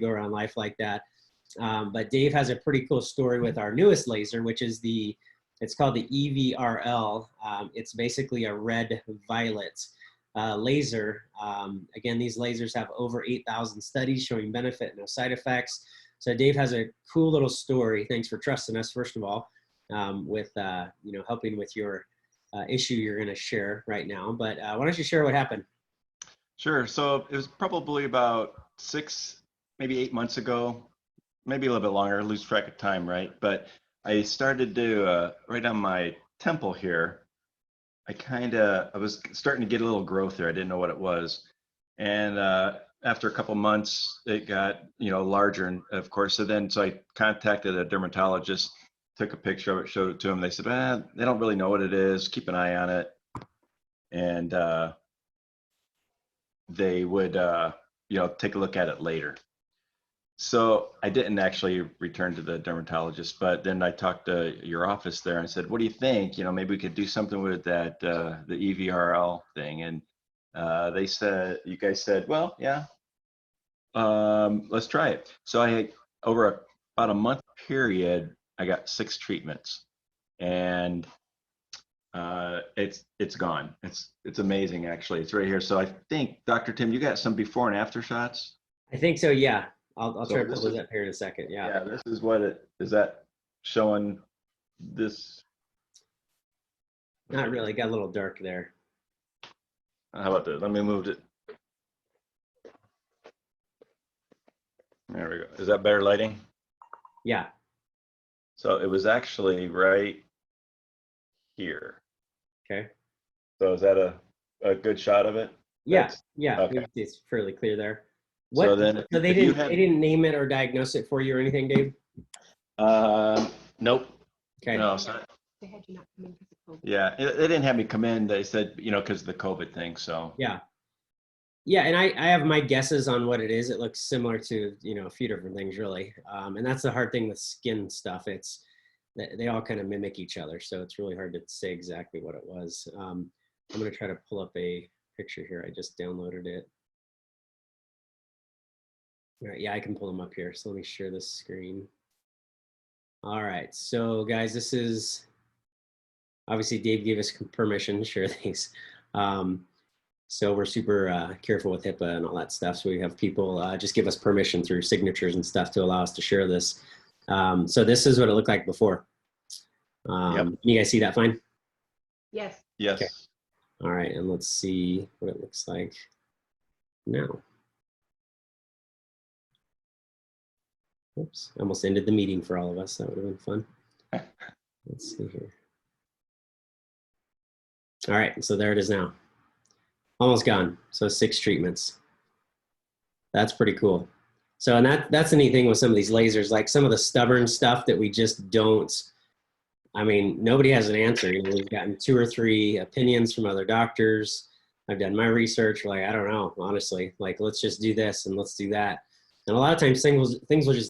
go around life like that. But Dave has a pretty cool story with our newest laser, which is it's called the EVRL. It's basically a red-violet laser. Again, these lasers have over 8,000 studies showing benefit, no side effects. So Dave has a cool little story. Thanks for trusting us, first of all, with helping with your issue you're going to share right now. But why don't you share what happened? Sure. So it was probably about 6, maybe 8 months ago, maybe a little bit longer, I lose track of time, right? But I started to, right on my temple here, I was starting to get a little growth there. I didn't know what it was. And after a couple months, it got, larger, and of course, so I contacted a dermatologist, took a picture of it, showed it to them. They said, they don't really know what it is. Keep an eye on it. And they would, take a look at it later. So I didn't actually return to the dermatologist, but then I talked to your office there and said, what do you think? Maybe we could do something with that, the EVRL thing. And you guys said, well, yeah, let's try it. So over about a month period, I got 6 treatments, and it's gone. It's amazing, actually. It's right here. So I think, Dr. Tim, you got some before and after shots? I think so, yeah. I'll try to pull those up here in a second. Yeah. Yeah, this is what is that showing this? Not really, got a little dark there. How about this? Let me move it. There we go. Is that better lighting? Yeah. So it was actually right here. Okay. So is that a good shot of it? Yeah. Yeah. Okay. It's fairly clear there. So they didn't name it or diagnose it for you or anything, Dave? Nope. Okay. No, it's not. They had you not come in because of COVID. Yeah, they didn't have me come in. They said, because of the COVID thing. So yeah, and I have my guesses on what it is. It looks similar to a few different things, really. And that's the hard thing with skin stuff. It's they all kind of mimic each other, so it's really hard to say exactly what it was. I'm going to try to pull up a picture here. I just downloaded it. All right, yeah, I can pull them up here. So let me share this screen. All right, so guys, this is obviously Dave gave us permission to share these. So we're super careful with HIPAA and all that stuff. So we have people just give us permission through signatures and stuff to allow us to share this. So this is what it looked like before. Yep. Can you guys see that fine? Yes. yes. Okay. All right, and let's see what it looks like now. Oops, almost ended the meeting for all of us. That would have been fun. Let's see here. All right, so there it is now. Almost gone. So 6 treatments. That's pretty cool. So, and that's the neat thing with some of these lasers, like some of the stubborn stuff that we just don't, nobody has an answer. We've gotten 2 or 3 opinions from other doctors. I've done my research. Like, I don't know, honestly, like, let's just do this and let's do that. And a lot of times things will just